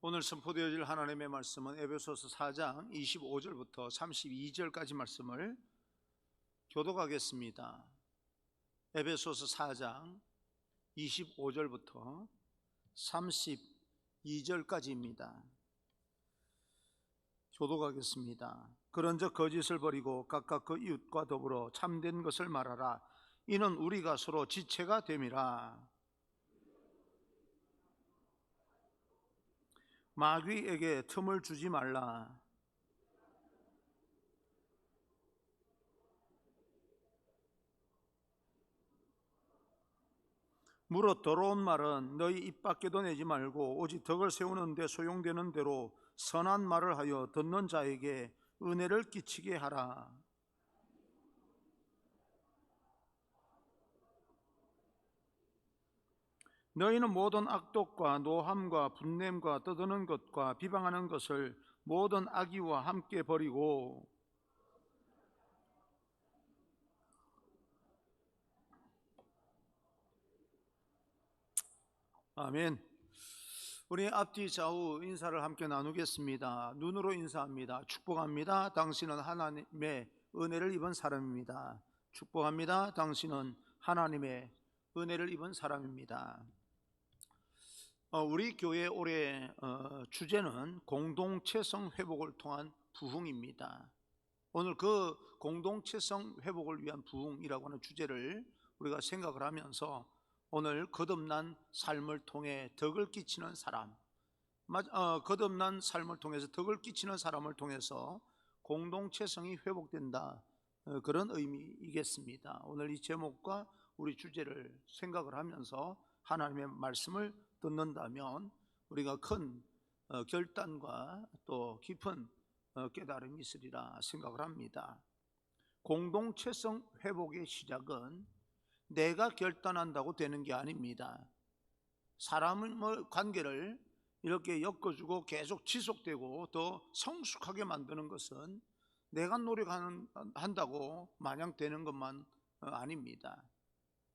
오늘 선포되어질 하나님의 말씀은 에베소서 4장 25절부터 32절까지 말씀을 교독하겠습니다. 에베소서 4장 25절부터 32절까지입니다. 교독하겠습니다. 그런즉 거짓을 버리고 각각 그 이웃과 더불어 참된 것을 말하라. 이는 우리가 서로 지체가 됨이라. 마귀에게 틈을 주지 말라. 무릇 더러운 말은 너희 입 밖에도 내지 말고 오직 덕을 세우는 데 소용되는 대로 선한 말을 하여 듣는 자에게 은혜를 끼치게 하라. 너희는 모든 악독과 노함과 분냄과 떠드는 것과 비방하는 것을 모든 악의와 함께 버리고 아멘. 우리 앞뒤 좌우 인사를 함께 나누겠습니다. 눈으로 인사합니다. 축복합니다. 당신은 하나님의 은혜를 입은 사람입니다. 축복합니다. 당신은 하나님의 은혜를 입은 사람입니다. 우리 교회 올해 주제는 공동체성 회복을 통한 부흥입니다. 오늘 그 공동체성 회복을 위한 부흥이라고 하는 주제를 우리가 생각을 하면서 오늘 거듭난 삶을 통해 덕을 끼치는 사람, 거듭난 삶을 통해서 덕을 끼치는 사람을 통해서 공동체성이 회복된다, 그런 의미이겠습니다. 오늘 이 제목과 우리 주제를 생각을 하면서 하나님의 말씀을 듣는다면 우리가 큰 결단과 또 깊은 깨달음이 있으리라 생각을 합니다. 공동체성 회복의 시작은 내가 결단한다고 되는 게 아닙니다. 사람의 관계를 이렇게 엮어주고 계속 지속되고 더 성숙하게 만드는 것은 내가 노력한다고 마냥 되는 것만 아닙니다.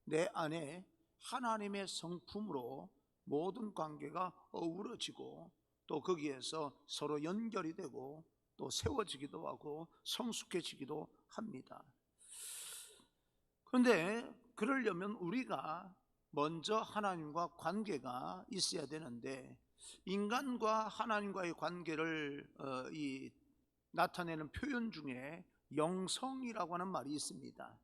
내 안에 하나님의 성품으로 모든 관계가 어우러지고 또 거기에서 서로 연결이 되고 또 세워지기도 하고 성숙해지기도 합니다. 그런데 그러려면 우리가 먼저 하나님과 관계가 있어야 되는데, 인간과 하나님과의 관계를 나타내는 표현 중에 영성이라고 하는 말이 있습니다.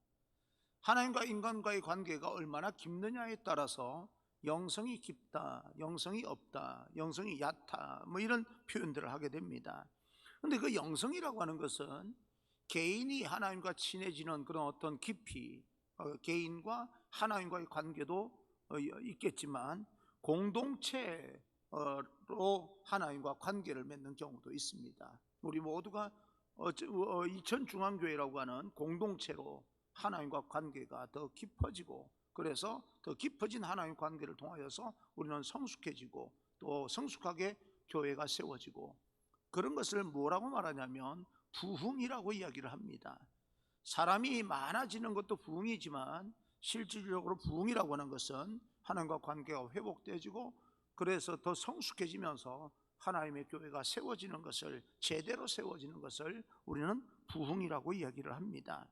하나님과 인간과의 관계가 얼마나 깊느냐에 따라서 영성이 깊다, 영성이 없다, 영성이 얕다, 이런 표현들을 하게 됩니다. 그런데 그 영성이라고 하는 것은 개인이 하나님과 친해지는 그런 어떤 깊이, 개인과 하나님과의 관계도 있겠지만 공동체로 하나님과 관계를 맺는 경우도 있습니다. 우리 모두가 이천중앙교회라고 하는 공동체로 하나님과 관계가 더 깊어지고, 그래서 더 깊어진 하나님 관계를 통하여서 우리는 성숙해지고 또 성숙하게 교회가 세워지고, 그런 것을 뭐라고 말하냐면 부흥이라고 이야기를 합니다. 사람이 많아지는 것도 부흥이지만 실질적으로 부흥이라고 하는 것은 하나님과 관계가 회복되어지고 그래서 더 성숙해지면서 하나님의 교회가 세워지는 것을, 제대로 세워지는 것을 우리는 부흥이라고 이야기를 합니다.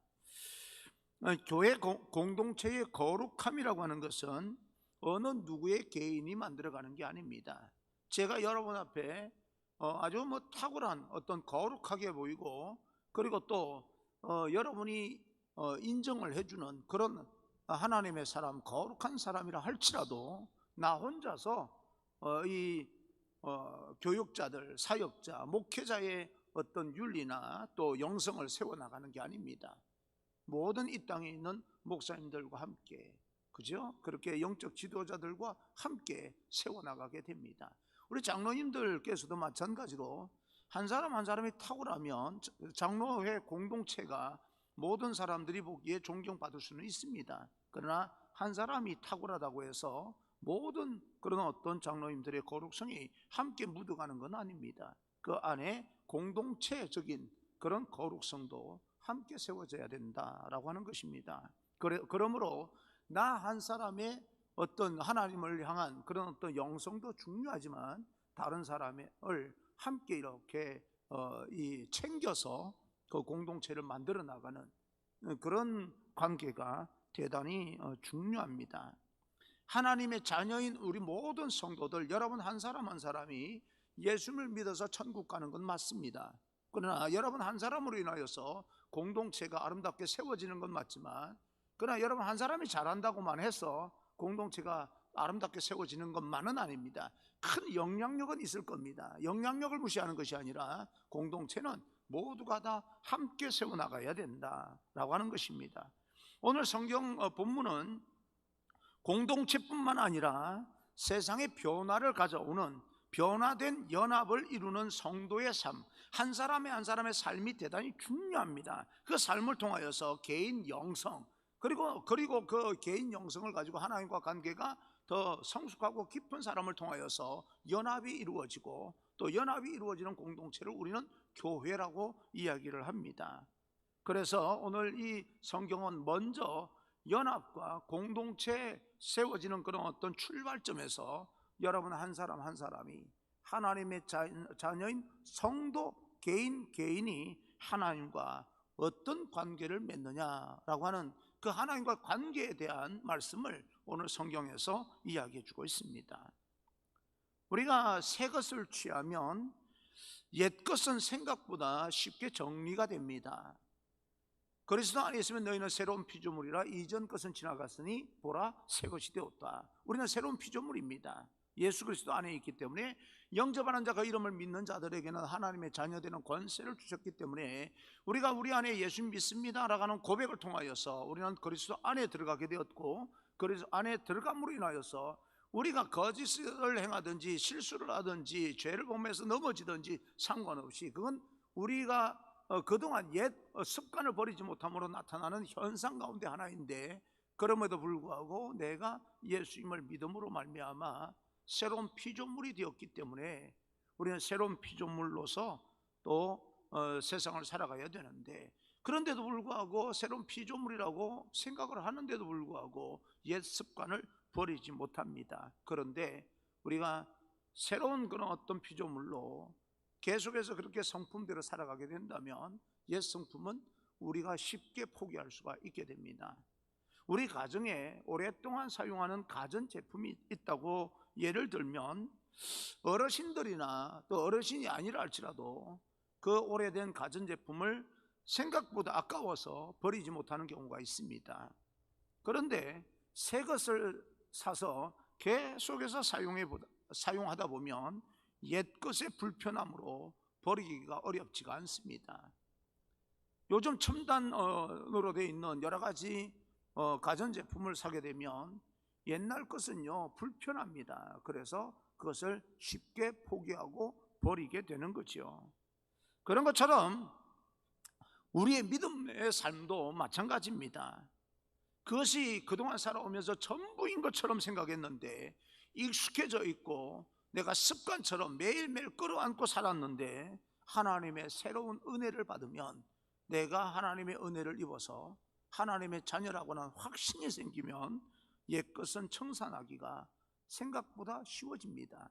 교회 공동체의 거룩함이라고 하는 것은 어느 누구의 개인이 만들어가는 게 아닙니다. 제가 여러분 앞에 아주 탁월한 어떤 거룩하게 보이고, 그리고 또 여러분이 인정을 해주는 그런 하나님의 사람, 거룩한 사람이라 할지라도 나 혼자서 이 교육자들, 사역자, 목회자의 어떤 윤리나 또 영성을 세워나가는 게 아닙니다. 모든 이 땅에 있는 목사님들과 함께, 그죠? 그렇게 영적 지도자들과 함께 세워나가게 됩니다. 우리 장로님들께서도 마찬가지로 한 사람 한 사람이 탁월하면 장로회 공동체가 모든 사람들이 보기에 존경받을 수는 있습니다. 그러나 한 사람이 탁월하다고 해서 모든 그런 어떤 장로님들의 거룩성이 함께 묻어가는 건 아닙니다. 그 안에 공동체적인 그런 거룩성도 함께 세워져야 된다라고 하는 것입니다. 그러므로 나 한 사람의 어떤 하나님을 향한 그런 어떤 영성도 중요하지만 다른 사람을 함께 이렇게 챙겨서 그 공동체를 만들어 나가는 그런 관계가 대단히 중요합니다. 하나님의 자녀인 우리 모든 성도들, 여러분 한 사람 한 사람이 예수를 믿어서 천국 가는 건 맞습니다. 그러나 여러분 한 사람으로 인하여서 공동체가 아름답게 세워지는 건 맞지만, 그러나 여러분 한 사람이 잘한다고만 해서 공동체가 아름답게 세워지는 것만은 아닙니다. 큰 영향력은 있을 겁니다. 영향력을 무시하는 것이 아니라 공동체는 모두가 다 함께 세워나가야 된다라고 하는 것입니다. 오늘 성경 본문은 공동체뿐만 아니라 세상의 변화를 가져오는 변화된 연합을 이루는 성도의 삶, 한 사람의 한 사람의 삶이 대단히 중요합니다. 그 삶을 통하여서 개인 영성, 그리고 그 개인 영성을 가지고 하나님과 관계가 더 성숙하고 깊은 사람을 통하여서 연합이 이루어지고, 또 연합이 이루어지는 공동체를 우리는 교회라고 이야기를 합니다. 그래서 오늘 이 성경은 먼저 연합과 공동체 세워지는 그런 어떤 출발점에서 여러분 한 사람 한 사람이 하나님의 자녀인 성도 개인이 하나님과 어떤 관계를 맺느냐라고 하는 그 하나님과 관계에 대한 말씀을 오늘 성경에서 이야기해 주고 있습니다. 우리가 새 것을 취하면 옛 것은 생각보다 쉽게 정리가 됩니다. 그리스도 안에 있으면 너희는 새로운 피조물이라, 이전 것은 지나갔으니 보라 새 것이 되었다. 우리는 새로운 피조물입니다. 예수 그리스도 안에 있기 때문에 영접하는 자가 이름을 믿는 자들에게는 하나님의 자녀되는 권세를 주셨기 때문에 우리가 우리 안에 예수 믿습니다라고 하는 고백을 통하여서 우리는 그리스도 안에 들어가게 되었고, 그리스도 안에 들어감으로 인하여서 우리가 거짓을 행하든지 실수를 하든지 죄를 범해서 넘어지든지 상관없이, 그건 우리가 그동안 옛 습관을 버리지 못함으로 나타나는 현상 가운데 하나인데, 그럼에도 불구하고 내가 예수님을 믿음으로 말미암아 새로운 피조물이 되었기 때문에 우리는 새로운 피조물로서 또 세상을 살아가야 되는데, 그런데도 불구하고 새로운 피조물이라고 생각을 하는데도 불구하고 옛 습관을 버리지 못합니다. 그런데 우리가 새로운 그런 어떤 피조물로 계속해서 그렇게 성품대로 살아가게 된다면 옛 성품은 우리가 쉽게 포기할 수가 있게 됩니다. 우리 가정에 오랫동안 사용하는 가전제품이 있다고 예를 들면, 어르신들이나 또 어르신이 아니라 할지라도 그 오래된 가전제품을 생각보다 아까워서 버리지 못하는 경우가 있습니다. 그런데 새 것을 사서 계속해서 사용하다 보면 옛 것의 불편함으로 버리기가 어렵지가 않습니다. 요즘 첨단으로 되어 있는 여러 가지 가전제품을 사게 되면 옛날 것은요 불편합니다. 그래서 그것을 쉽게 포기하고 버리게 되는 거죠. 그런 것처럼 우리의 믿음의 삶도 마찬가지입니다. 그것이 그동안 살아오면서 전부인 것처럼 생각했는데, 익숙해져 있고 내가 습관처럼 매일매일 끌어안고 살았는데, 하나님의 새로운 은혜를 받으면, 내가 하나님의 은혜를 입어서 하나님의 자녀라고 하는 확신이 생기면 옛것은 청산하기가 생각보다 쉬워집니다.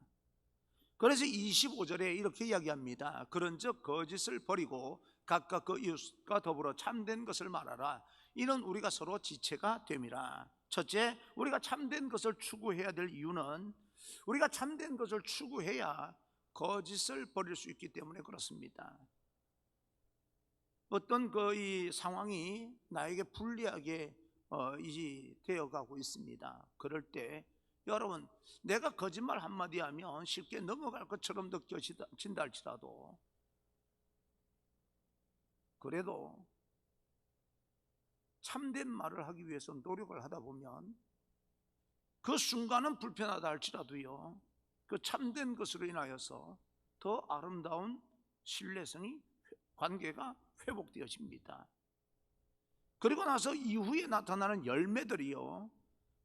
그래서 25절에 이렇게 이야기합니다. 그런즉 거짓을 버리고 각각 그 이웃과 더불어 참된 것을 말하라. 이는 우리가 서로 지체가 됨이라. 첫째, 우리가 참된 것을 추구해야 될 이유는, 우리가 참된 것을 추구해야 거짓을 버릴 수 있기 때문에 그렇습니다. 어떤 이 상황이 나에게 불리하게 되어가고 있습니다. 그럴 때 여러분, 내가 거짓말 한마디 하면 쉽게 넘어갈 것처럼 느껴진다 할지라도, 그래도 참된 말을 하기 위해서 노력을 하다 보면 그 순간은 불편하다 할지라도요, 그 참된 것으로 인하여서 더 아름다운 신뢰성이, 관계가 회복되어집니다. 그리고 나서 이후에 나타나는 열매들이요,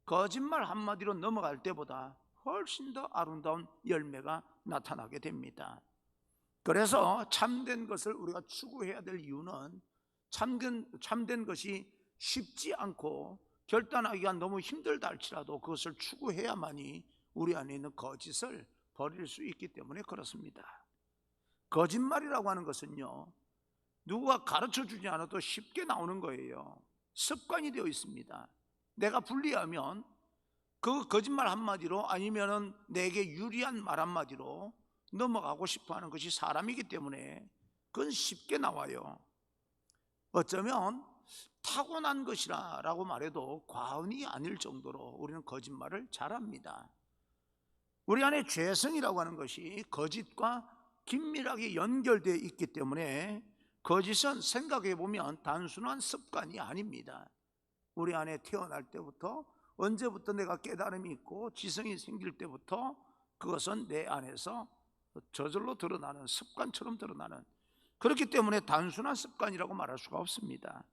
거짓말 한마디로 넘어갈 때보다 훨씬 더 아름다운 열매가 나타나게 됩니다. 그래서 참된 것을 우리가 추구해야 될 이유는, 참된 것이 쉽지 않고 결단하기가 너무 힘들다 할지라도 그것을 추구해야만이 우리 안에 있는 거짓을 버릴 수 있기 때문에 그렇습니다. 거짓말이라고 하는 것은요, 누가 가르쳐 주지 않아도 쉽게 나오는 거예요. 습관이 되어 있습니다. 내가 불리하면 그 거짓말 한마디로, 아니면은 내게 유리한 말 한마디로 넘어가고 싶어 하는 것이 사람이기 때문에 그건 쉽게 나와요. 어쩌면 타고난 것이라고 말해도 과언이 아닐 정도로 우리는 거짓말을 잘합니다. 우리 안에 죄성이라고 하는 것이 거짓과 긴밀하게 연결되어 있기 때문에 거짓은 생각해 보면 단순한 습관이 아닙니다. 우리 안에 태어날 때부터, 언제부터 내가 깨달음이 있고 지성이 생길 때부터 그것은 내 안에서 저절로 드러나는, 습관처럼 드러나는, 그렇기 때문에 단순한 습관이라고 말할 수가 없습니다.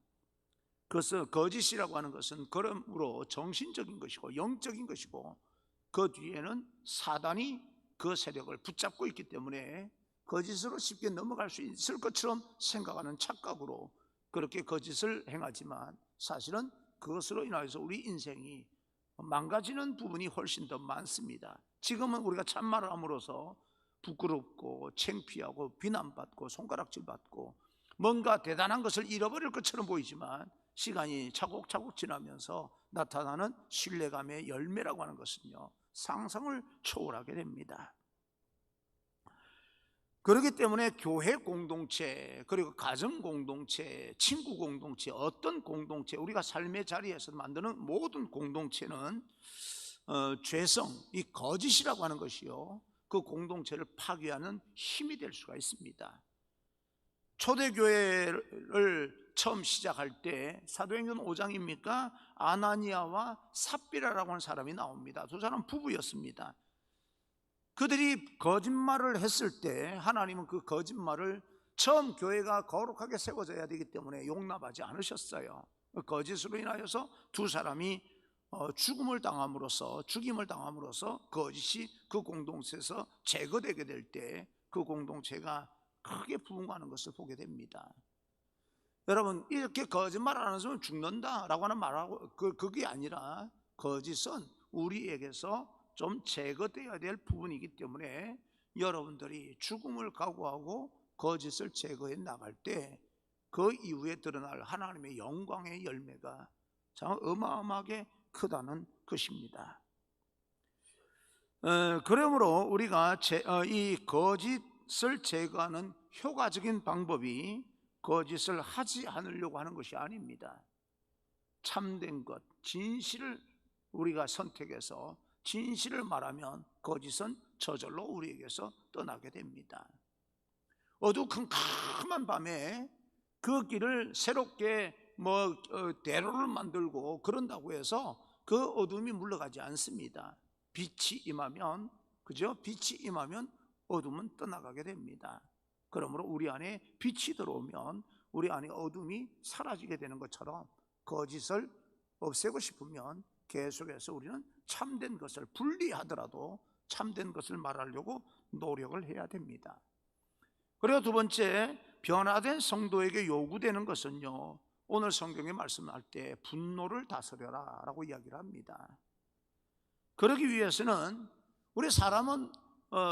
그래서 거짓이라고 하는 것은 그러므로 정신적인 것이고 영적인 것이고, 그 뒤에는 사단이 그 세력을 붙잡고 있기 때문에 거짓으로 쉽게 넘어갈 수 있을 것처럼 생각하는 착각으로 그렇게 거짓을 행하지만, 사실은 그것으로 인하여서 우리 인생이 망가지는 부분이 훨씬 더 많습니다. 지금은 우리가 참말을 함으로써 부끄럽고 창피하고 비난받고 손가락질받고 뭔가 대단한 것을 잃어버릴 것처럼 보이지만, 시간이 차곡차곡 지나면서 나타나는 신뢰감의 열매라고 하는 것은요, 상상을 초월하게 됩니다. 그렇기 때문에 교회 공동체, 그리고 가정 공동체, 친구 공동체, 어떤 공동체, 우리가 삶의 자리에서 만드는 모든 공동체는 죄성, 이 거짓이라고 하는 것이요, 그 공동체를 파괴하는 힘이 될 수가 있습니다. 초대교회를 처음 시작할 때 사도행전 5장입니까? 아나니아와 삽비라라고 하는 사람이 나옵니다. 두 사람 부부였습니다. 그들이 거짓말을 했을 때 하나님은 그 거짓말을, 처음 교회가 거룩하게 세워져야 되기 때문에 용납하지 않으셨어요. 거짓으로 인하여서 두 사람이 죽임을 당함으로써 거짓이 그 공동체에서 제거되게 될 때 그 공동체가 크게 부흥하는 것을 보게 됩니다. 여러분, 이렇게 거짓말 안 하면 죽는다라고 하는 말하고 그게 아니라, 거짓은 우리에게서 좀 제거되어야 될 부분이기 때문에 여러분들이 죽음을 각오하고 거짓을 제거해 나갈 때 그 이후에 드러날 하나님의 영광의 열매가 참 어마어마하게 크다는 것입니다. 그러므로 우리가 이 거짓을 제거하는 효과적인 방법이 거짓을 하지 않으려고 하는 것이 아닙니다. 참된 것, 진실을 우리가 선택해서 진실을 말하면 거짓은 저절로 우리에게서 떠나게 됩니다. 어두컴컴한 밤에 그 길을 새롭게 대로를 만들고 그런다고 해서 그 어둠이 물러가지 않습니다. 빛이 임하면, 그죠? 빛이 임하면 어둠은 떠나가게 됩니다. 그러므로 우리 안에 빛이 들어오면 우리 안에 어둠이 사라지게 되는 것처럼, 거짓을 없애고 싶으면 계속해서 우리는 참된 것을, 분리하더라도 참된 것을 말하려고 노력을 해야 됩니다. 그리고 두 번째, 변화된 성도에게 요구되는 것은요, 오늘 성경에 말씀할 때 분노를 다스려라 라고 이야기를 합니다. 그러기 위해서는, 우리 사람은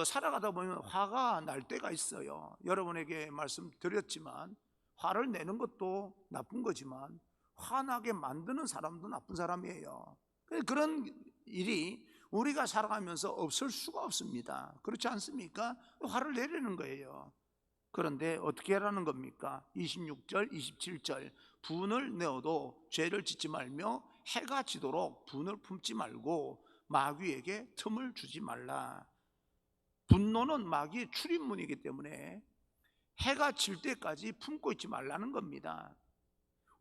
살아가다 보면 화가 날 때가 있어요. 여러분에게 말씀드렸지만 화를 내는 것도 나쁜 거지만 화나게 만드는 사람도 나쁜 사람이에요. 그런 일이 우리가 살아가면서 없을 수가 없습니다. 그렇지 않습니까? 화를 내려는 거예요. 그런데 어떻게 하라는 겁니까? 26절, 27절, 분을 내어도 죄를 짓지 말며 해가 지도록 분을 품지 말고 마귀에게 틈을 주지 말라. 분노는 마귀의 출입문이기 때문에 해가 질 때까지 품고 있지 말라는 겁니다.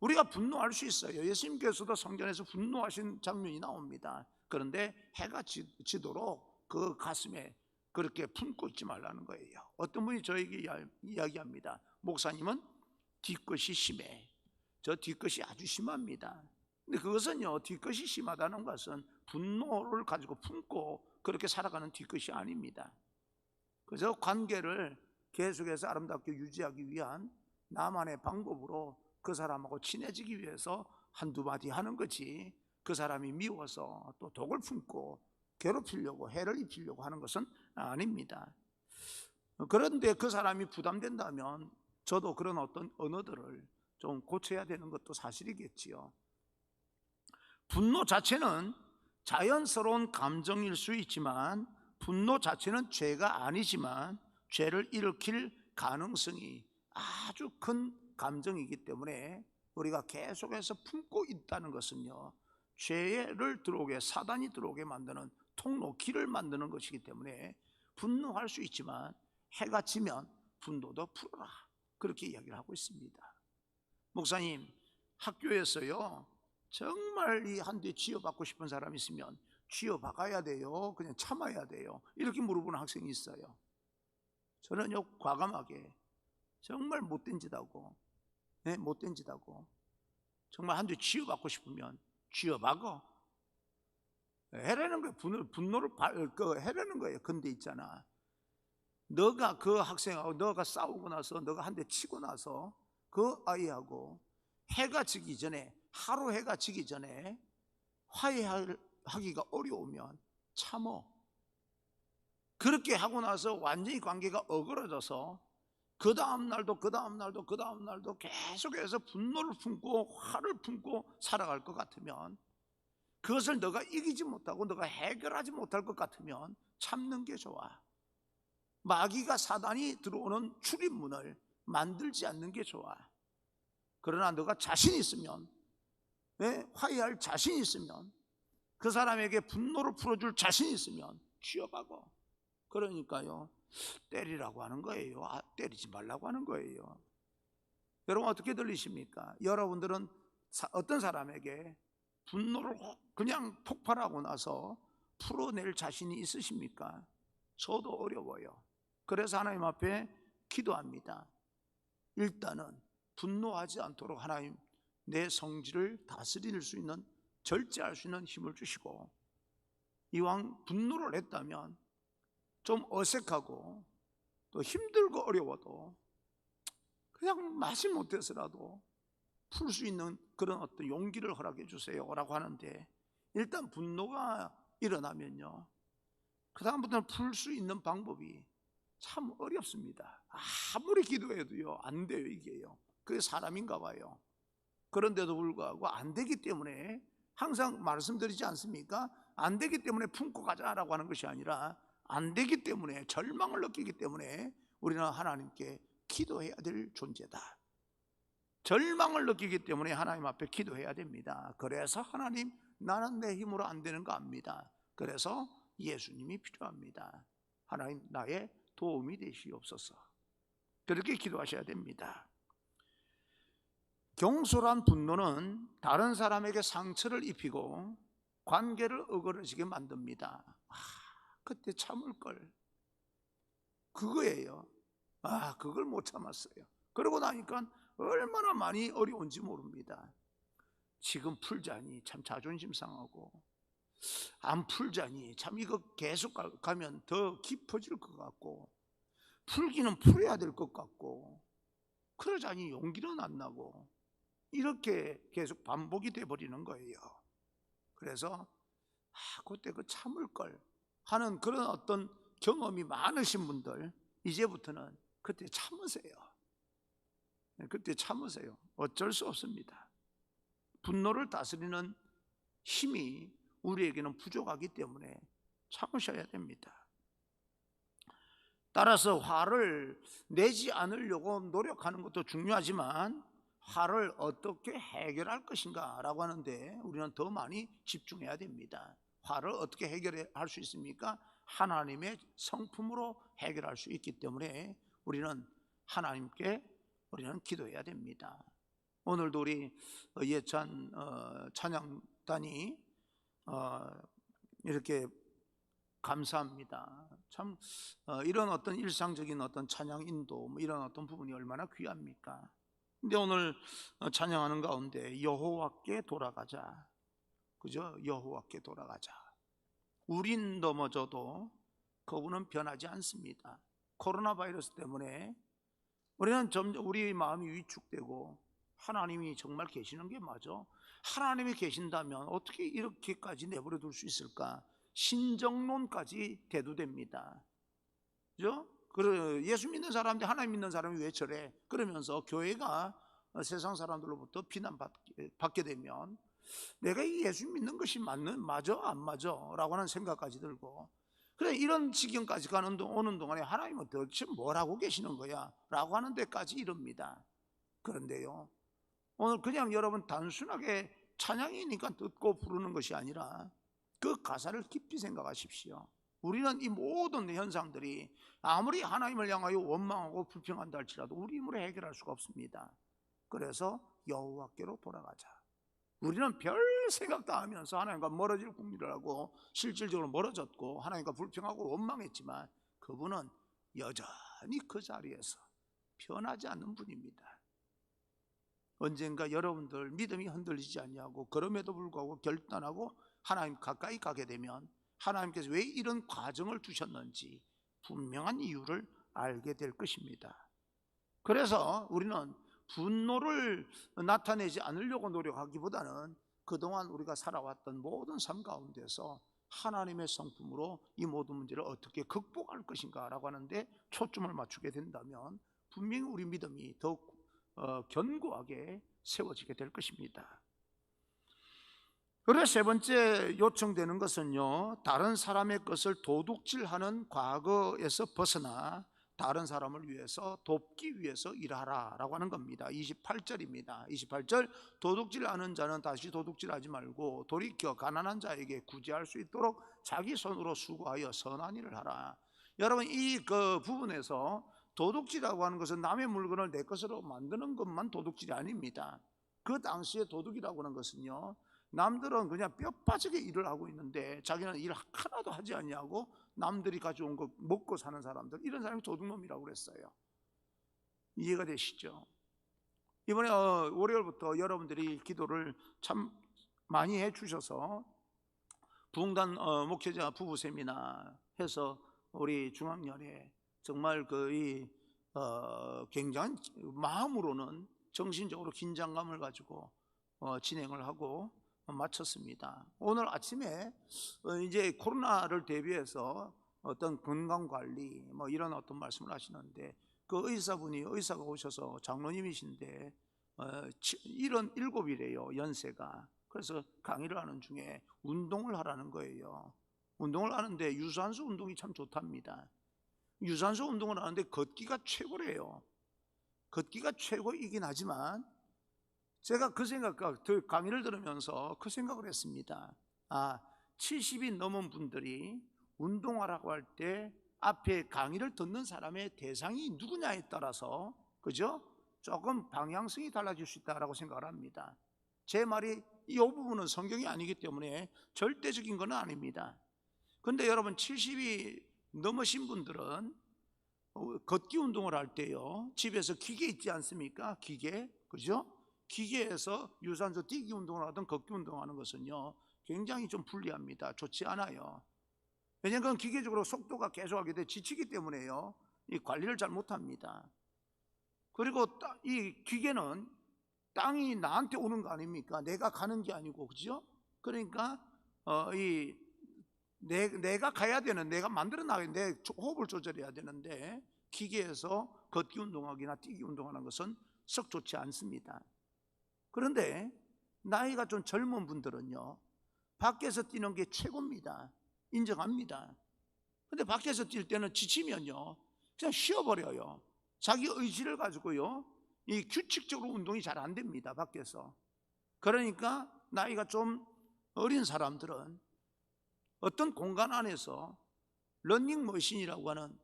우리가 분노할 수 있어요. 예수님께서도 성전에서 분노하신 장면이 나옵니다. 그런데 해가 지도록 그 가슴에 그렇게 품고 있지 말라는 거예요. 어떤 분이 저에게 이야기합니다. 목사님은 뒤끝이 심해. 저 뒤끝이 아주 심합니다. 근데 그것은요, 뒤끝이 심하다는 것은 분노를 가지고 품고 그렇게 살아가는 뒤끝이 아닙니다. 그래서 관계를 계속해서 아름답게 유지하기 위한 나만의 방법으로 그 사람하고 친해지기 위해서 한두 마디 하는 거지, 그 사람이 미워서 또 독을 품고 괴롭히려고, 해를 입히려고 하는 것은 아닙니다. 그런데 그 사람이 부담된다면 저도 그런 어떤 언어들을 좀 고쳐야 되는 것도 사실이겠지요. 분노 자체는 자연스러운 감정일 수 있지만, 분노 자체는 죄가 아니지만 죄를 일으킬 가능성이 아주 큰 감정이기 때문에 우리가 계속해서 품고 있다는 것은요, 죄를 들어오게, 사단이 들어오게 만드는 통로, 길을 만드는 것이기 때문에 분노할 수 있지만 해가 지면 분노도 풀어라, 그렇게 이야기를 하고 있습니다. 목사님, 학교에서요 정말 이 한 대 쥐어받고 싶은 사람이 있으면 쥐어박아야 돼요, 그냥 참아야 돼요, 이렇게 물어보는 학생이 있어요. 저는요 과감하게 정말 못된 짓하고, 못된 짓하고 정말 한 대 쥐어받고 싶으면 쥐어박어, 해라는 거예요. 분노를 해라는 거예요. 근데 있잖아, 너가 그 학생하고 너가 싸우고 나서, 너가 한 대 치고 나서 그 아이하고 해가 지기 전에, 하루 해가 지기 전에 화해하기가 어려우면 참어. 그렇게 하고 나서 완전히 관계가 어그러져서 그 다음 날도 계속해서 분노를 품고 화를 품고 살아갈 것 같으면, 그것을 너가 이기지 못하고 너가 해결하지 못할 것 같으면 참는 게 좋아. 마귀가, 사단이 들어오는 출입문을 만들지 않는 게 좋아. 그러나 너가 자신 있으면, 화해할 자신 있으면, 그 사람에게 분노를 풀어줄 자신 있으면 쥐어박어. 그러니까요, 때리라고 하는 거예요. 때리지 말라고 하는 거예요. 여러분 어떻게 들리십니까? 여러분들은 어떤 사람에게 분노를 그냥 폭발하고 나서 풀어낼 자신이 있으십니까? 저도 어려워요. 그래서 하나님 앞에 기도합니다. 일단은 분노하지 않도록 하나님, 내 성질을 다스릴 수 있는, 절제할 수 있는 힘을 주시고, 이왕 분노를 했다면 좀 어색하고 또 힘들고 어려워도 그냥 맛이 못해서라도 풀 수 있는 그런 어떤 용기를 허락해 주세요 라고 하는데, 일단 분노가 일어나면요, 그 다음부터는 풀 수 있는 방법이 참 어렵습니다. 아무리 기도해도요 안 돼요. 이게요, 그게 사람인가 봐요. 그런데도 불구하고 안 되기 때문에, 항상 말씀드리지 않습니까? 안 되기 때문에 품고 가자라고 하는 것이 아니라, 안 되기 때문에, 절망을 느끼기 때문에 우리는 하나님께 기도해야 될 존재다. 절망을 느끼기 때문에 하나님 앞에 기도해야 됩니다. 그래서 하나님, 나는 내 힘으로 안 되는 거 압니다. 그래서 예수님이 필요합니다. 하나님, 나의 도움이 되시옵소서. 그렇게 기도하셔야 됩니다. 경솔한 분노는 다른 사람에게 상처를 입히고 관계를 어그러지게 만듭니다. 그때 참을 걸, 그거예요. 그걸 못 참았어요. 그러고 나니까 얼마나 많이 어려운지 모릅니다. 지금 풀자니 참 자존심 상하고, 안 풀자니 참 이거 계속 가면 더 깊어질 것 같고, 풀기는 풀어야 될 것 같고, 그러자니 용기는 안 나고, 이렇게 계속 반복이 돼버리는 거예요. 그래서 그때 그 참을 걸 하는 그런 어떤 경험이 많으신 분들, 이제부터는 그때 참으세요. 그때 참으세요. 어쩔 수 없습니다. 분노를 다스리는 힘이 우리에게는 부족하기 때문에 참으셔야 됩니다. 따라서 화를 내지 않으려고 노력하는 것도 중요하지만, 화를 어떻게 해결할 것인가 라고 하는데 우리는 더 많이 집중해야 됩니다. 화를 어떻게 해결할 수 있습니까? 하나님의 성품으로 해결할 수 있기 때문에 우리는 하나님께 기도해야 됩니다. 오늘도 우리 예찬 찬양단이 이렇게 감사합니다. 참 이런 어떤 일상적인 어떤 찬양 인도, 이런 어떤 부분이 얼마나 귀합니까? 근데 오늘 찬양하는 가운데 여호와께 돌아가자, 그죠? 여호와께 돌아가자. 우린 넘어져도 그분은 변하지 않습니다. 코로나 바이러스 때문에 우리는 점점 우리 마음이 위축되고, 하나님이 정말 계시는 게 맞아? 하나님이 계신다면 어떻게 이렇게까지 내버려 둘 수 있을까? 신정론까지 대두됩니다. 그죠? 예수 믿는 사람인데 하나님 믿는 사람이 왜 저래? 그러면서 교회가 세상 사람들로부터 비난받게 되면 내가 이 예수 믿는 것이 맞아 안 맞아? 라고 하는 생각까지 들고, 그래 이런 지경까지 오는 동안에 하나님은 도대체 뭘 하고 계시는 거야? 라고 하는 데까지 이릅니다. 그런데요, 오늘 그냥 여러분 단순하게 찬양이니까 듣고 부르는 것이 아니라 그 가사를 깊이 생각하십시오. 우리는 이 모든 현상들이 아무리 하나님을 향하여 원망하고 불평한다 할지라도 우리 힘으로 해결할 수가 없습니다. 그래서 여호와께로 돌아가자. 우리는 별 생각 다 하면서 하나님과 멀어질 궁리를 하고 실질적으로 멀어졌고 하나님과 불평하고 원망했지만 그분은 여전히 그 자리에서 변하지 않는 분입니다. 언젠가 여러분들 믿음이 흔들리지 않냐고, 그럼에도 불구하고 결단하고 하나님 가까이 가게 되면 하나님께서 왜 이런 과정을 두셨는지 분명한 이유를 알게 될 것입니다. 그래서 우리는 분노를 나타내지 않으려고 노력하기보다는 그동안 우리가 살아왔던 모든 삶 가운데서 하나님의 성품으로 이 모든 문제를 어떻게 극복할 것인가 라고 하는데 초점을 맞추게 된다면 분명히 우리 믿음이 더욱 견고하게 세워지게 될 것입니다. 그래서 세 번째 요청되는 것은요, 다른 사람의 것을 도둑질하는 과거에서 벗어나 다른 사람을 위해서 돕기 위해서 일하라 라고 하는 겁니다. 28절입니다 28절, 도둑질하는 자는 다시 도둑질하지 말고 돌이켜 가난한 자에게 구제할 수 있도록 자기 손으로 수고하여 선한 일을 하라. 여러분, 이 부분에서 도둑질이라고 하는 것은 남의 물건을 내 것으로 만드는 것만 도둑질이 아닙니다. 그 당시에 도둑이라고 하는 것은요, 남들은 그냥 뼈 빠지게 일을 하고 있는데 자기는 일 하나도 하지 않냐고 남들이 가져온 거 먹고 사는 사람들, 이런 사람이 도둑놈이라고 그랬어요. 이해가 되시죠? 이번에 월요일부터 여러분들이 기도를 참 많이 해주셔서 부흥단 목회자 부부 세미나 해서 우리 중학년에 정말 굉장한 마음으로는 정신적으로 긴장감을 가지고 진행을 하고 마쳤습니다. 오늘 아침에 이제 코로나를 대비해서 어떤 건강관리 이런 어떤 말씀을 하시는데, 그 의사가 오셔서 장로님이신데 77이래요 연세가. 그래서 강의를 하는 중에 운동을 하라는 거예요. 운동을 하는데 유산소 운동이 참 좋답니다. 유산소 운동을 하는데 걷기가 최고래요. 걷기가 최고이긴 하지만 제가 강의를 들으면서 그 생각을 했습니다. 70이 넘은 분들이 운동하라고 할 때 앞에 강의를 듣는 사람의 대상이 누구냐에 따라서, 그죠? 조금 방향성이 달라질 수 있다고 생각을 합니다. 제 말이 이 부분은 성경이 아니기 때문에 절대적인 건 아닙니다. 근데 여러분, 70이 넘으신 분들은 걷기 운동을 할 때요, 집에서 기계 있지 않습니까? 기계, 그죠? 기계에서 유산소 뛰기 운동을 하든 걷기 운동하는 것은요 굉장히 좀 불리합니다. 좋지 않아요. 왜냐하면 기계적으로 속도가 계속하게 돼 지치기 때문에요, 이 관리를 잘 못합니다. 그리고 이 기계는 땅이 나한테 오는 거 아닙니까? 내가 가는 게 아니고, 그죠? 그러니까 내가 가야 되는, 내가 만들어 나가야 내 호흡을 조절해야 되는데 기계에서 걷기 운동하기나 뛰기 운동하는 것은 썩 좋지 않습니다. 그런데 나이가 좀 젊은 분들은요 밖에서 뛰는 게 최고입니다. 인정합니다. 근데 밖에서 뛸 때는 지치면요 그냥 쉬어버려요. 자기 의지를 가지고요 이 규칙적으로 운동이 잘 안 됩니다, 밖에서. 그러니까 나이가 좀 어린 사람들은 어떤 공간 안에서 러닝머신이라고 하는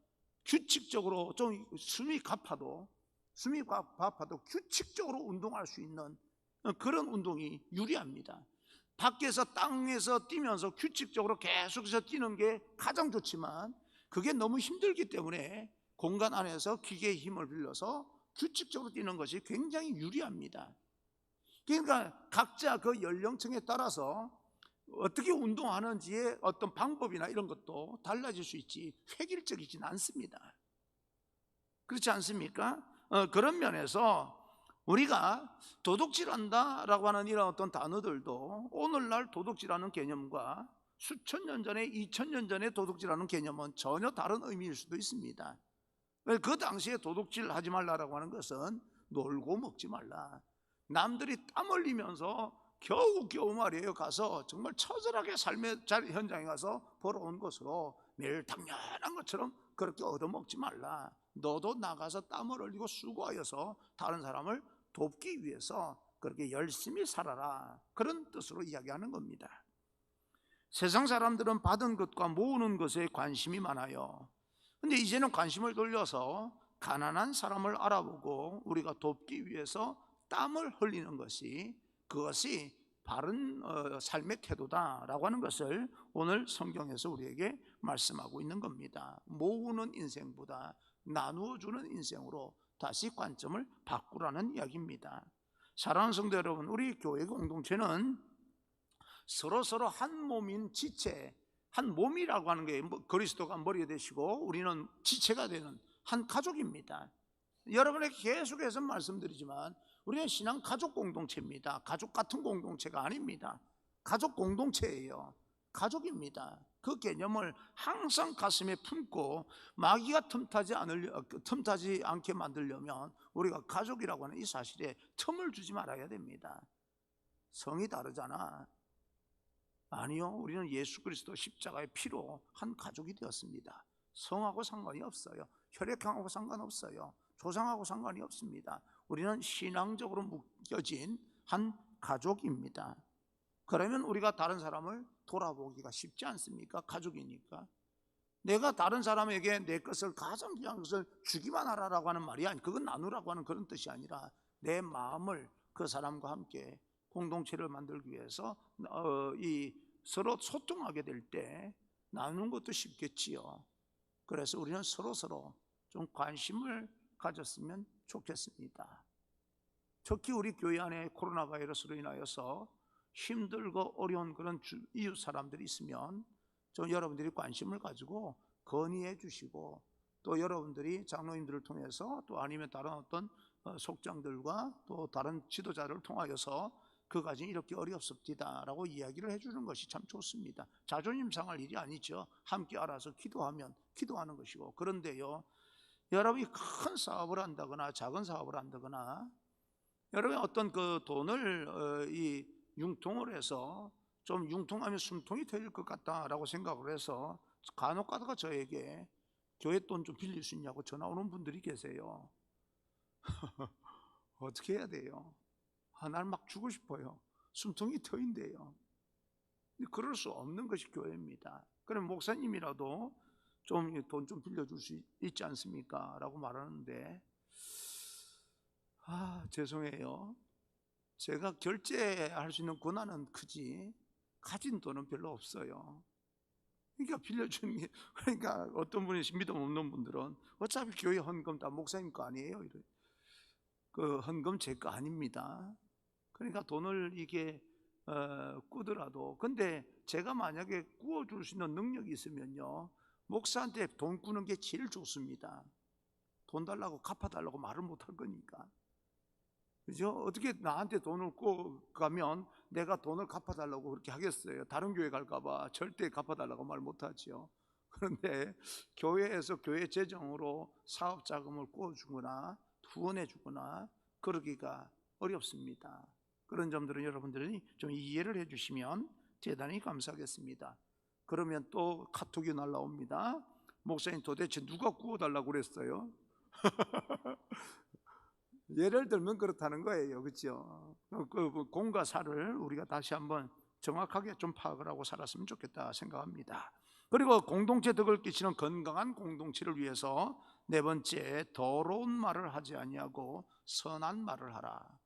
규칙적으로 좀 숨이 가파도 규칙적으로 운동할 수 있는 그런 운동이 유리합니다. 밖에서 땅에서 뛰면서 규칙적으로 계속해서 뛰는 게 가장 좋지만 그게 너무 힘들기 때문에 공간 안에서 기계의 힘을 빌려서 규칙적으로 뛰는 것이 굉장히 유리합니다. 그러니까 각자 그 연령층에 따라서 어떻게 운동하는지의 어떤 방법이나 이런 것도 달라질 수 있지 획일적이진 않습니다. 그렇지 않습니까? 그런 면에서 우리가 도둑질한다 라고 하는 이런 어떤 단어들도 오늘날 도둑질하는 개념과 수천 년 전에, 2000년 전에 도둑질하는 개념은 전혀 다른 의미일 수도 있습니다. 그 당시에 도둑질 하지 말라라고 하는 것은 놀고 먹지 말라, 남들이 땀 흘리면서 겨우 말이에요 가서 정말 처절하게 삶의 현장에 가서 벌어온 것으로 매일 당연한 것처럼 그렇게 얻어먹지 말라, 너도 나가서 땀을 흘리고 수고하여서 다른 사람을 돕기 위해서 그렇게 열심히 살아라, 그런 뜻으로 이야기하는 겁니다. 세상 사람들은 받은 것과 모으는 것에 관심이 많아요. 근데 이제는 관심을 돌려서 가난한 사람을 알아보고 우리가 돕기 위해서 땀을 흘리는 것이, 그것이 바른 삶의 태도다라고 하는 것을 오늘 성경에서 우리에게 말씀하고 있는 겁니다. 모으는 인생보다 나누어주는 인생으로 다시 관점을 바꾸라는 이야기입니다. 사랑하는 성도 여러분, 우리 교회 공동체는 서로 한 몸인 지체, 한 몸이라고 하는 게 그리스도가 머리가 되시고 우리는 지체가 되는 한 가족입니다. 여러분에게 계속해서 말씀드리지만 우리는 신앙 가족 공동체입니다. 가족 같은 공동체가 아닙니다. 가족 공동체예요. 가족입니다. 그 개념을 항상 가슴에 품고 마귀가 틈타지 않게 만들려면 우리가 가족이라고 하는 이 사실에 틈을 주지 말아야 됩니다. 성이 다르잖아. 아니요, 우리는 예수 그리스도 십자가의 피로 한 가족이 되었습니다. 성하고 상관이 없어요. 혈액형하고 상관없어요. 조상하고 상관이 없습니다. 우리는 신앙적으로 묶여진 한 가족입니다. 그러면 우리가 다른 사람을 돌아보기가 쉽지 않습니까? 가족이니까. 내가 다른 사람에게 내 것을, 가장 귀한 것을 주기만 하라라고 하는 말이 아니, 그건 나누라고 하는 그런 뜻이 아니라 내 마음을 그 사람과 함께 공동체를 만들기 위해서 서로 소통하게 될 때 나누는 것도 쉽겠지요. 그래서 우리는 서로 좀 관심을 가졌으면 좋겠습니다. 특히 우리 교회 안에 코로나 바이러스로 인하여서 힘들고 어려운 그런 이웃 사람들이 있으면 좀 여러분들이 관심을 가지고 건의해 주시고, 또 여러분들이 장로님들을 통해서 또 아니면 다른 어떤 속장들과 또 다른 지도자를 통하여서 그 가정이 이렇게 어렵습니다 라고 이야기를 해주는 것이 참 좋습니다. 자존심 상할 일이 아니죠. 함께 알아서 기도하는 것이고. 그런데요, 여러분이 큰 사업을 한다거나 작은 사업을 한다거나 여러분이 어떤 그 돈을 융통을 해서 좀 융통하면 숨통이 트일 것 같다라고 생각을 해서 간혹 가다가 저에게 교회 돈 좀 빌릴 수 있냐고 전화 오는 분들이 계세요. 어떻게 해야 돼요? 날 막 주고 싶어요. 숨통이 트인데요. 그럴 수 없는 것이 교회입니다. 그럼 목사님이라도 좀 돈 좀 빌려줄 수 있지 않습니까? 라고 말하는데, 죄송해요. 제가 결제할 수 있는 권한은 크지 가진 돈은 별로 없어요. 그러니까 빌려주는 게, 그러니까 어떤 분이 믿음 없는 분들은 어차피 교회 헌금 다 목사님 거 아니에요. 그 헌금 제 거 아닙니다. 그러니까 돈을 이게 꾸더라도, 근데 제가 만약에 꾸어줄 수 있는 능력이 있으면요, 목사한테 돈 꾸는 게 제일 좋습니다. 돈 달라고 갚아달라고 말을 못 할 거니까. 그죠? 어떻게 나한테 돈을 꾸어가면 내가 돈을 갚아달라고 그렇게 하겠어요? 다른 교회 갈까봐 절대 갚아달라고 말 못하죠. 그런데 교회에서 교회 재정으로 사업 자금을 꾸어주거나 후원해 주거나 그러기가 어렵습니다. 그런 점들은 여러분들이 좀 이해를 해 주시면 대단히 감사하겠습니다. 그러면 또 카톡이 날라옵니다. 목사님 도대체 누가 구워달라고 그랬어요? 예를 들면 그렇다는 거예요. 그렇죠? 그 공과 사를 우리가 다시 한번 정확하게 좀 파악을 하고 살았으면 좋겠다 생각합니다. 그리고 공동체 덕을 끼치는 건강한 공동체를 위해서 네 번째, 더러운 말을 하지 아니하고 선한 말을 하라.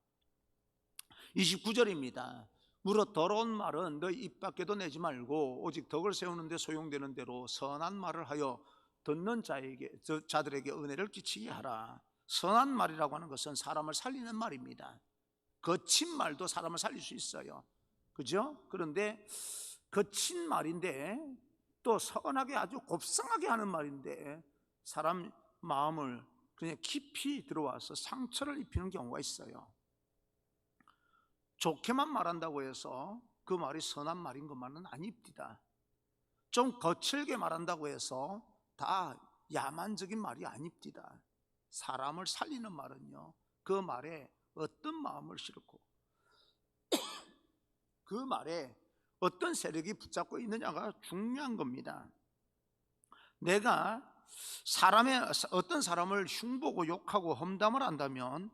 29절입니다. 무릇 더러운 말은 너희 입 밖에도 내지 말고 오직 덕을 세우는 데 소용되는 대로 선한 말을 하여 듣는 자들에게 은혜를 끼치게 하라. 선한 말이라고 하는 것은 사람을 살리는 말입니다. 거친 말도 사람을 살릴 수 있어요. 그죠? 그런데 거친 말인데 또 선하게 아주 곱상하게 하는 말인데 사람 마음을 그냥 깊이 들어와서 상처를 입히는 경우가 있어요. 좋게만 말한다고 해서 그 말이 선한 말인 것만은 아닙니다. 좀 거칠게 말한다고 해서 다 야만적인 말이 아닙니다. 사람을 살리는 말은요, 그 말에 어떤 마음을 싣고 그 말에 어떤 세력이 붙잡고 있느냐가 중요한 겁니다. 내가 어떤 사람을 흉보고 욕하고 험담을 한다면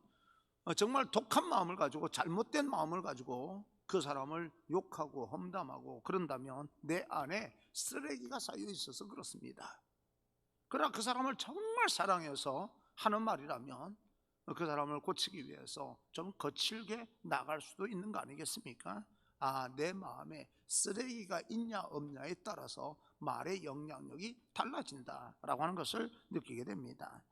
정말 독한 마음을 가지고 잘못된 마음을 가지고 그 사람을 욕하고 험담하고 그런다면 내 안에 쓰레기가 쌓여 있어서 그렇습니다. 그러나 그 사람을 정말 사랑해서 하는 말이라면 그 사람을 고치기 위해서 좀 거칠게 나갈 수도 있는 거 아니겠습니까? 내 마음에 쓰레기가 있냐 없냐에 따라서 말의 영향력이 달라진다라고 하는 것을 느끼게 됩니다.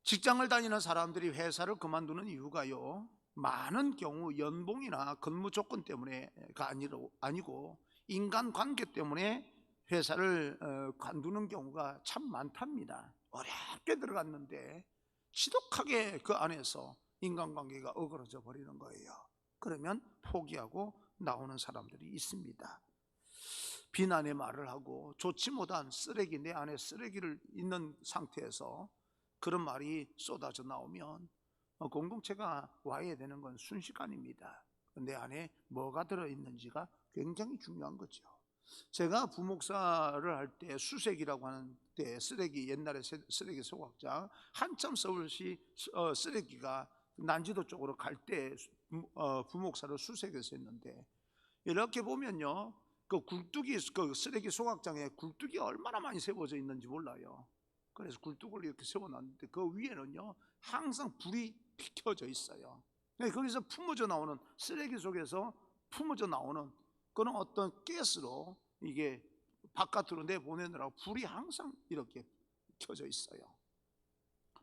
직장을 다니는 사람들이 회사를 그만두는 이유가요, 많은 경우 연봉이나 근무 조건 때문에가 아니고 인간관계 때문에 회사를 관두는 경우가 참 많답니다. 어렵게 들어갔는데 지독하게 그 안에서 인간관계가 어그러져 버리는 거예요. 그러면 포기하고 나오는 사람들이 있습니다. 비난의 말을 하고 좋지 못한 쓰레기, 내 안에 쓰레기를 있는 상태에서 그런 말이 쏟아져 나오면 공동체가 와야 되는 건 순식간입니다. 내 안에 뭐가 들어있는지가 굉장히 중요한 거죠. 제가 부목사를 할 때 수색이라고 하는 때 쓰레기, 옛날에 쓰레기 소각장, 한참 서울시 쓰레기가 난지도 쪽으로 갈 때 부목사를 수색해서 했는데, 이렇게 보면요, 그 굴뚝이, 그 쓰레기 소각장에 굴뚝이 얼마나 많이 세워져 있는지 몰라요. 그래서 굴뚝을 이렇게 세워놨는데 그 위에는요 항상 불이 켜져 있어요. 거기서 품어져 나오는, 쓰레기 속에서 품어져 나오는 그런 어떤 가스로 이게 바깥으로 내보내느라고 불이 항상 이렇게 켜져 있어요.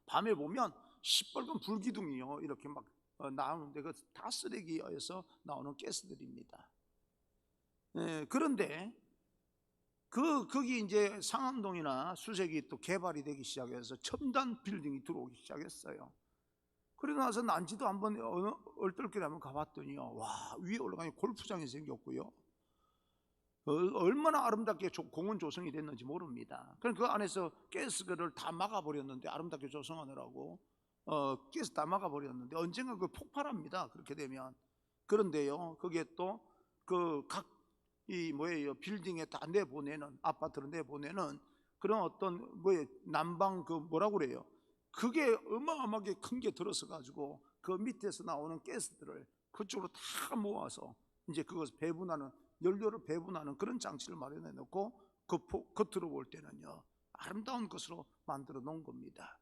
밤에 보면 시뻘건 불기둥이요 이렇게 막 나오는데 그 다 쓰레기에서 나오는 가스들입니다. 그런데 거기 이제 상암동이나 수색이 또 개발이 되기 시작해서 첨단 빌딩이 들어오기 시작했어요. 그러고 나서 난지도 한번 얼떨결에 한번 가봤더니요, 와, 위에 올라가니 골프장이 생겼고요, 얼마나 아름답게 공원 조성이 됐는지 모릅니다. 그럼 그 안에서 가스를 다 막아버렸는데, 아름답게 조성하느라고 가스 다 막아버렸는데 언젠가 그 폭발합니다. 그렇게 되면. 그런데요, 거기에 또 그 각 빌딩에 다 내보내는, 아파트로 내보내는 그런 어떤 난방 뭐라고 그래요? 그게 어마어마하게 큰 게 들어서 가지고 그 밑에서 나오는 가스들을 그쪽으로 다 모아서 이제 그것을 배분하는, 연료를 배분하는 그런 장치를 마련해 놓고 겉으로 볼 때는요 아름다운 것으로 만들어 놓은 겁니다.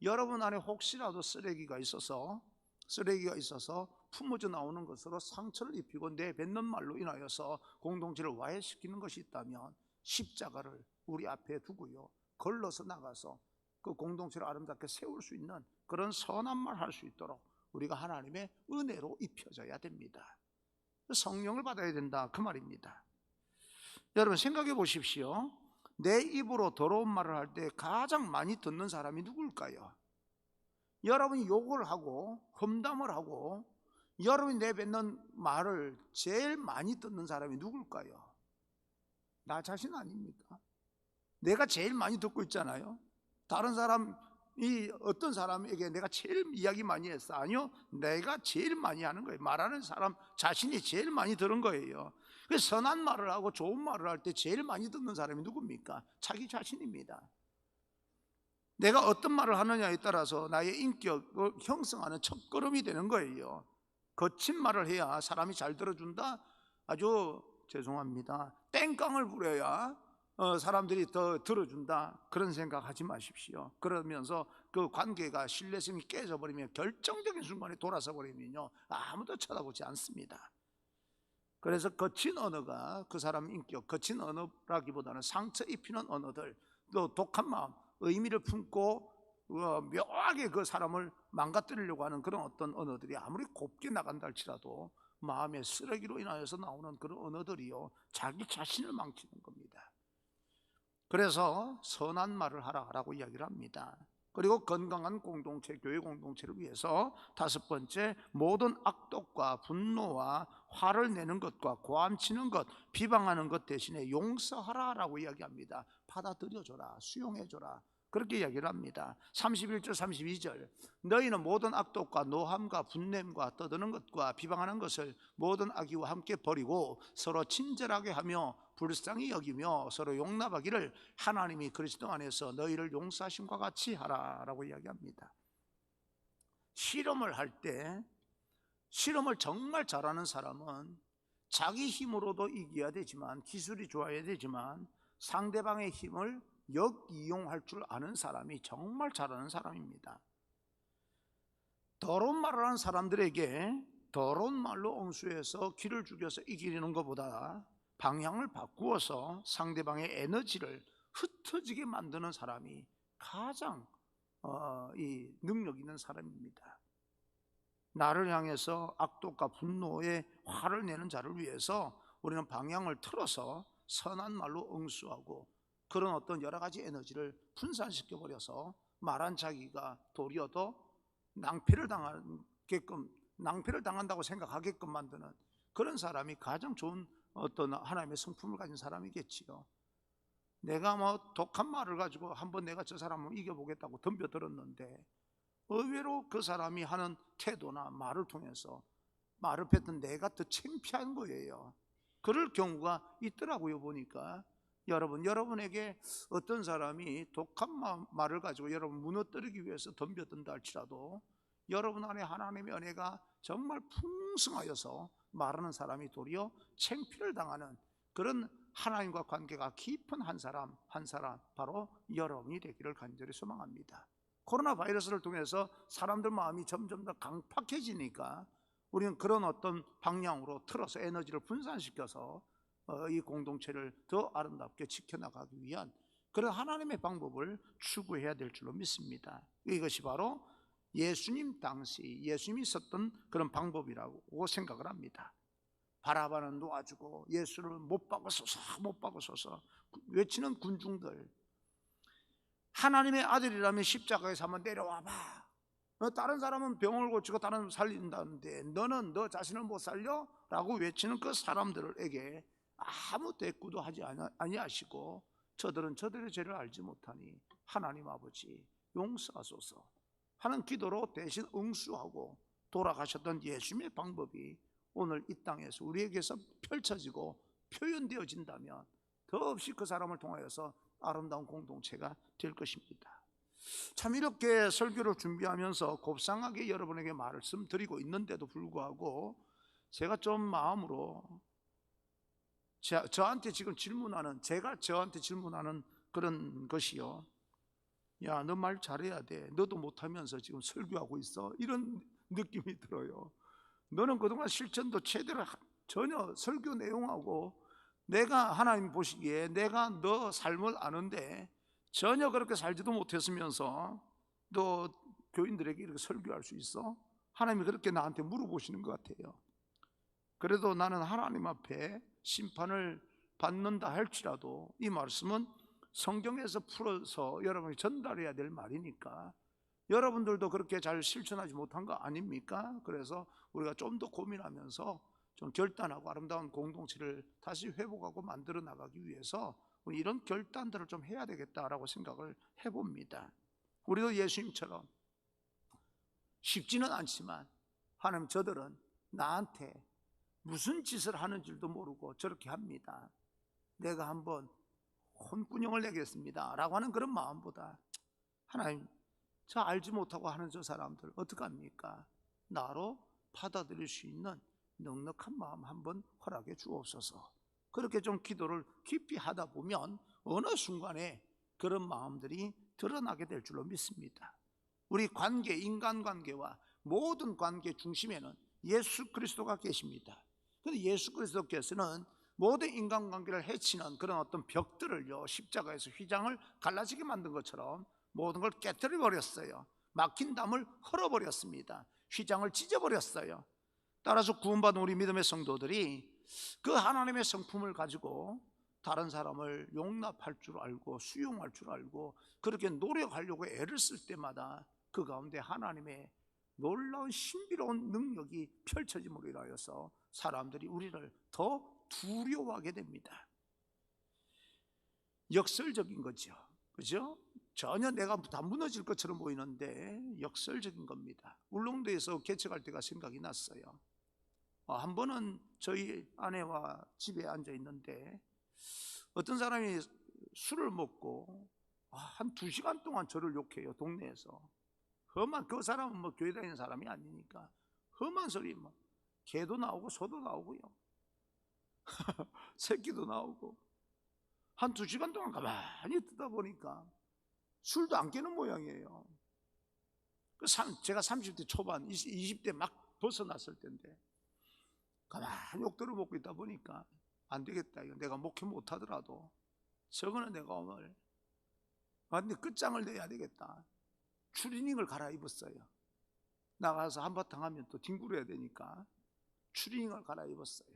여러분 안에 혹시라도 쓰레기가 있어서 품어져 나오는 것으로 상처를 입히고 내뱉는 말로 인하여서 공동체를 와해시키는 것이 있다면 십자가를 우리 앞에 두고요, 걸러서 나가서 그 공동체를 아름답게 세울 수 있는 그런 선한 말 할 수 있도록 우리가 하나님의 은혜로 입혀져야 됩니다. 성령을 받아야 된다, 그 말입니다. 여러분 생각해 보십시오. 내 입으로 더러운 말을 할 때 가장 많이 듣는 사람이 누굴까요? 여러분이 욕을 하고 험담을 하고 여러분이 내뱉는 말을 제일 많이 듣는 사람이 누굴까요? 나 자신 아닙니까? 내가 제일 많이 듣고 있잖아요. 다른 사람이 어떤 사람에게 내가 제일 이야기 많이 했어? 아니요, 내가 제일 많이 하는 거예요. 말하는 사람 자신이 제일 많이 들은 거예요. 그래서 선한 말을 하고 좋은 말을 할 때 제일 많이 듣는 사람이 누굽니까? 자기 자신입니다. 내가 어떤 말을 하느냐에 따라서 나의 인격을 형성하는 첫걸음이 되는 거예요. 거친 말을 해야 사람이 잘 들어준다? 아주 죄송합니다, 땡깡을 부려야 사람들이 더 들어준다, 그런 생각하지 마십시오. 그러면서 그 관계가, 신뢰성이 깨져버리면, 결정적인 순간에 돌아서 버리면요 아무도 쳐다보지 않습니다. 그래서 거친 언어가 그 사람 인격, 거친 언어라기보다는 상처 입히는 언어들, 또 독한 마음, 의미를 품고 묘하게 그 사람을 망가뜨리려고 하는 그런 어떤 언어들이 아무리 곱게 나간다 할지라도 마음의 쓰레기로 인하여서 나오는 그런 언어들이요 자기 자신을 망치는 겁니다. 그래서 선한 말을 하라고 이야기를 합니다. 그리고 건강한 공동체, 교회 공동체를 위해서 다섯 번째, 모든 악독과 분노와 화를 내는 것과 고함치는 것, 비방하는 것 대신에 용서하라라고 이야기합니다. 받아들여줘라, 수용해줘라, 그렇게 이야기를 합니다. 31절 32절, 너희는 모든 악독과 노함과 분냄과 떠드는 것과 비방하는 것을 모든 악의와 함께 버리고 서로 친절하게 하며 불쌍히 여기며 서로 용납하기를 하나님이 그리스도 안에서 너희를 용서하심과 같이 하라라고 이야기합니다. 실험을 할 때, 실험을 정말 잘하는 사람은 자기 힘으로도 이겨야 되지만, 기술이 좋아야 되지만 상대방의 힘을 역이용할 줄 아는 사람이 정말 잘하는 사람입니다. 더러운 말을 하는 사람들에게 더러운 말로 응수해서 기를 죽여서 이기는 것보다 방향을 바꾸어서 상대방의 에너지를 흩어지게 만드는 사람이 가장 이 능력 있는 사람입니다. 나를 향해서 악독과 분노에 화를 내는 자를 위해서 우리는 방향을 틀어서 선한 말로 응수하고 그런 어떤 여러 가지 에너지를 분산시켜 버려서 말한 자기가 도리어 더 낭패를 당한다고 생각하게끔 만드는 그런 사람이 가장 좋은 어떤 하나님의 성품을 가진 사람이겠지요. 내가 뭐 독한 말을 가지고 한번 내가 저 사람을 이겨보겠다고 덤벼들었는데 의외로 그 사람이 하는 태도나 말을 통해서 말을 뱉은 내가 더 창피한 거예요. 그럴 경우가 있더라고요. 보니까 여러분에게 어떤 사람이 독한 말을 가지고 여러분 무너뜨리기 위해서 덤벼든다 할지라도 여러분 안에 하나님의 은혜가 정말 풍성하여서 말하는 사람이 도리어 창피를 당하는 그런 하나님과 관계가 깊은 한 사람 바로 여러분이 되기를 간절히 소망합니다. 코로나 바이러스를 통해서 사람들 마음이 점점 더 강팍해지니까 우리는 그런 어떤 방향으로 틀어서 에너지를 분산시켜서 이 공동체를 더 아름답게 지켜나가기 위한 그런 하나님의 방법을 추구해야 될 줄로 믿습니다. 이것이 바로 예수님 당시 예수님이 썼던 그런 방법이라고 생각을 합니다. 바라바는 놓아주고 예수를 못 박으소서 외치는 군중들, 하나님의 아들이라면 십자가에서 한번 내려와봐. 다른 사람은 병을 고치고 다른 사람은 살린다는데 너는 너 자신을 못 살려? 라고 외치는 그 사람들에게 아무 대꾸도 하지 아니하시고 저들은 저들의 죄를 알지 못하니 하나님 아버지 용서하소서 하는 기도로 대신 응수하고 돌아가셨던 예수님의 방법이 오늘 이 땅에서 우리에게서 펼쳐지고 표현되어진다면 더없이 그 사람을 통하여서 아름다운 공동체가 될 것입니다. 참 이렇게 설교를 준비하면서 곱상하게 여러분에게 말씀드리고 있는데도 불구하고 제가 좀 마음으로 저한테 지금 제가 저한테 질문하는 그런 것이요, 야, 너 말 잘해야 돼. 너도 못하면서 지금 설교하고 있어. 이런 느낌이 들어요. 너는 그동안 실천도 제대로 전혀 설교 내용하고 내가 하나님 보시기에 내가 너 삶을 아는데 전혀 그렇게 살지도 못했으면서 너 교인들에게 이렇게 설교할 수 있어? 하나님이 그렇게 나한테 물어보시는 것 같아요. 그래도 나는 하나님 앞에 심판을 받는다 할지라도 이 말씀은 성경에서 풀어서 여러분이 전달해야 될 말이니까 여러분들도 그렇게 잘 실천하지 못한 거 아닙니까? 그래서 우리가 좀 더 고민하면서 좀 결단하고 아름다운 공동체를 다시 회복하고 만들어 나가기 위해서 우리 이런 결단들을 좀 해야 되겠다라고 생각을 해봅니다. 우리도 예수님처럼 쉽지는 않지만 하나님 저들은 나한테 무슨 짓을 하는 줄도 모르고 저렇게 합니다. 내가 한번 혼꾸녕을 내겠습니다 라고 하는 그런 마음보다 하나님 저 알지 못하고 하는 저 사람들 어떡합니까? 나로 받아들일 수 있는 넉넉한 마음 한번 허락해 주옵소서. 그렇게 좀 기도를 깊이 하다 보면 어느 순간에 그런 마음들이 드러나게 될 줄로 믿습니다. 우리 관계, 인간관계와 모든 관계 중심에는 예수 그리스도가 계십니다. 그런데 예수 그리스도께서는 모든 인간관계를 해치는 그런 어떤 벽들을요, 십자가에서 휘장을 갈라지게 만든 것처럼 모든 걸 깨뜨려 버렸어요. 막힌 담을 헐어버렸습니다. 휘장을 찢어버렸어요. 따라서 구원받은 우리 믿음의 성도들이 그 하나님의 성품을 가지고 다른 사람을 용납할 줄 알고 수용할 줄 알고 그렇게 노력하려고 애를 쓸 때마다 그 가운데 하나님의 놀라운 신비로운 능력이 펼쳐짐으로 인하여서 사람들이 우리를 더 두려워하게 됩니다. 역설적인 거죠. 그죠? 전혀 내가 다 무너질 것처럼 보이는데 역설적인 겁니다. 울릉도에서 개척할 때가 생각이 났어요. 한 번은 저희 아내와 집에 앉아 있는데 어떤 사람이 술을 먹고 한 2시간 동안 저를 욕해요. 동네에서. 험한, 그 사람은 뭐 교회 다니는 사람이 아니니까 험한 소리, 뭐 개도 나오고 소도 나오고요 새끼도 나오고 한 2시간 동안 가만히 듣다 보니까 술도 안 깨는 모양이에요. 제가 30대 초반 20대 막 벗어났을 때인데 가만히 욕 들어먹고 있다 보니까 안 되겠다, 이거 내가 목회 못하더라도 저거는 내가 오늘 완전 끝장을 내야 되겠다. 추리닝을 갈아입었어요. 나가서 한바탕 하면 또 뒹굴어야 되니까 추리닝을 갈아입었어요.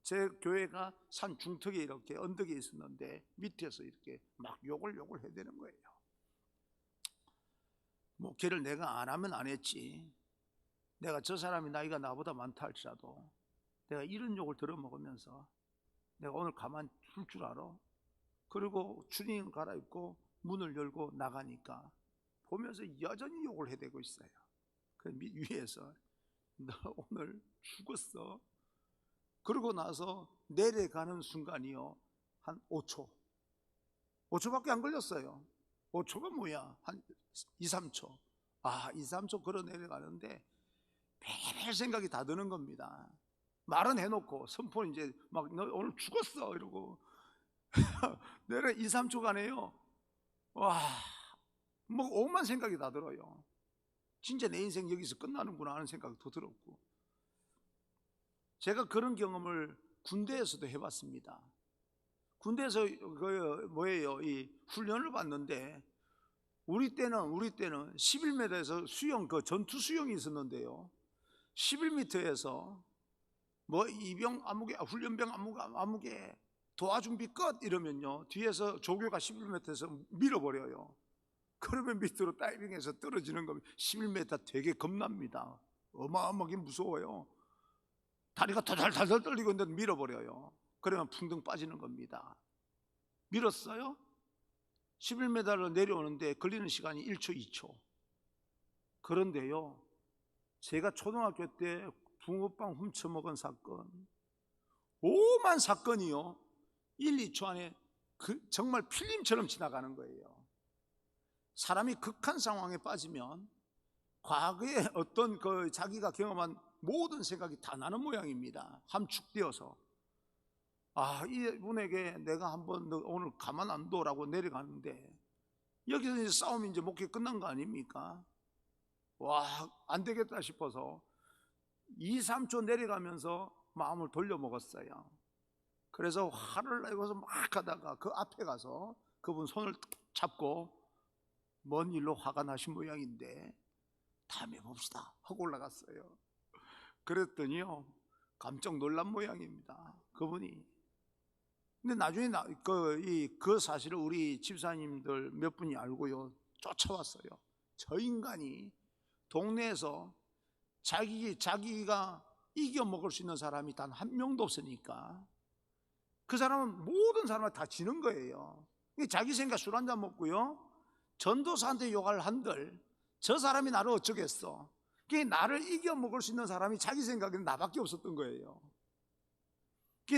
제 교회가 산 중턱에 이렇게 언덕에 있었는데 밑에서 이렇게 막 욕을 해야 되는 거예요. 목회를 내가 안 하면 안 했지, 내가 저 사람이 나이가 나보다 많다 할지라도 내가 이런 욕을 들어먹으면서 내가 오늘 가만 둘 줄 알아? 그리고 추리닝을 갈아입고 문을 열고 나가니까 보면서 여전히 욕을 해대고 있어요. 그 위에서 너 오늘 죽었어. 그러고 나서 내려가는 순간이요 한 5초밖에 안 걸렸어요. 5초가 뭐야, 한 2, 3초 2, 3초 걸어 내려가는데 별별 생각이 다 드는 겁니다. 말은 해놓고 선포는 이제 막 너 오늘 죽었어 이러고 내려 2, 3초간에요 뭐 오만 생각이 다 들어요. 진짜 내 인생 여기서 끝나는구나 하는 생각이 더 들었고, 제가 그런 경험을 군대에서도 해봤습니다. 군대에서 이 훈련을 받는데 우리 때는 11m에서 수영, 그 전투 수영이 있었는데요 11m에서 뭐 이병 아무개, 훈련병 아무개 도와준비 끝 이러면요 뒤에서 조교가 11m에서 밀어버려요. 그러면 밑으로 다이빙해서 떨어지는 겁니다. 11m 되게 겁납니다. 어마어마하게 무서워요. 다리가 달달달달 떨리고 있는데 밀어버려요. 그러면 풍덩 빠지는 겁니다. 밀었어요? 11m를 내려오는데 걸리는 시간이 1초 2초. 그런데요 제가 초등학교 때 붕어빵 훔쳐먹은 사건, 오만 사건이요 1, 2초 안에 정말 필름처럼 지나가는 거예요. 사람이 극한 상황에 빠지면 과거에 어떤 자기가 경험한 모든 생각이 다 나는 모양입니다. 함축되어서 이분에게 내가 한번 오늘 가만 안 둬라고 내려가는데 여기서 이제 싸움이 이제 목회 끝난 거 아닙니까? 안 되겠다 싶어서 2, 3초 내려가면서 마음을 돌려먹었어요. 그래서 화를 내고서 막 하다가 그 앞에 가서 그분 손을 잡고 뭔 일로 화가 나신 모양인데 다음에 봅시다 하고 올라갔어요. 그랬더니요 깜짝 놀란 모양입니다, 그분이. 근데 나중에 그 사실을 우리 집사님들 몇 분이 알고요 쫓아왔어요. 저 인간이 동네에서 자기가 이겨먹을 수 있는 사람이 단 한 명도 없으니까 그 사람은 모든 사람을 다 지는 거예요. 자기 생각 술 한잔 먹고요 전도사한테 욕할 한들 저 사람이 나를 어쩌겠어. 나를 이겨먹을 수 있는 사람이 자기 생각에는 나밖에 없었던 거예요.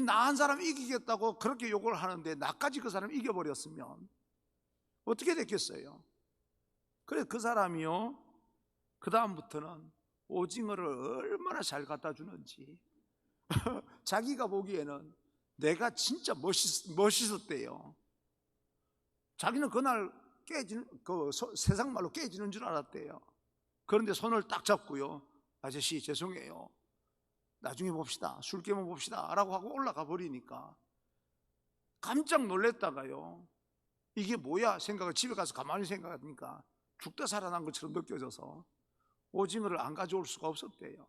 나 한 사람 이기겠다고 그렇게 욕을 하는데 나까지 그 사람 이겨버렸으면 어떻게 됐겠어요? 그래 그 사람이요 그 다음부터는 오징어를 얼마나 잘 갖다 주는지 자기가 보기에는 내가 진짜 멋있었대요. 자기는 그날 깨지는, 세상 말로 깨지는 줄 알았대요. 그런데 손을 딱 잡고요 아저씨 죄송해요 나중에 봅시다 술 깨면 봅시다 라고 하고 올라가 버리니까 깜짝 놀랬다가요 이게 뭐야 생각을, 집에 가서 가만히 생각하니까 죽다 살아난 것처럼 느껴져서 오징어를 안 가져올 수가 없었대요.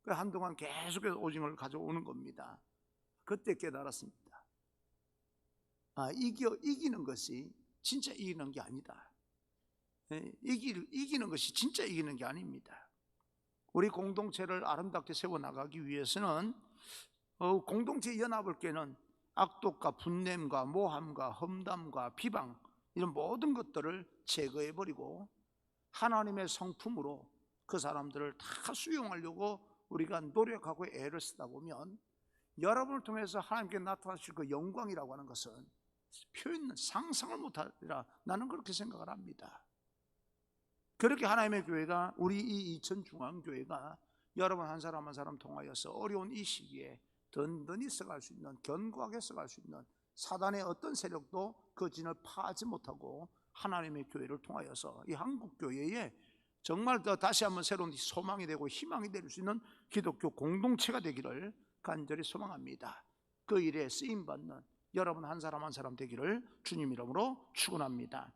그래서 한동안 계속해서 오징어를 가져오는 겁니다. 그때 깨달았습니다. 이기는 것이 진짜 이기는 게 아니다. 이기는 것이 진짜 이기는 게 아닙니다. 우리 공동체를 아름답게 세워나가기 위해서는 공동체 연합을 깨는 악독과 분냄과 모함과 험담과 비방, 이런 모든 것들을 제거해버리고 하나님의 성품으로 그 사람들을 다 수용하려고 우리가 노력하고 애를 쓰다 보면 여러분을 통해서 하나님께 나타나실 그 영광이라고 하는 것은 상상을 못하리라, 나는 그렇게 생각을 합니다. 그렇게 하나님의 교회가, 우리 이 이천중앙교회가 여러분 한 사람 한 사람 통하여서 어려운 이 시기에 든든히 써갈 수 있는, 견고하게 써갈 수 있는, 사단의 어떤 세력도 그 진을 파하지 못하고 하나님의 교회를 통하여서 이 한국교회에 정말 더 다시 한번 새로운 소망이 되고 희망이 될 수 있는 기독교 공동체가 되기를 간절히 소망합니다. 그 일에 쓰임받는 여러분 한 사람 한 사람 되기를 주님 이름으로 축원합니다.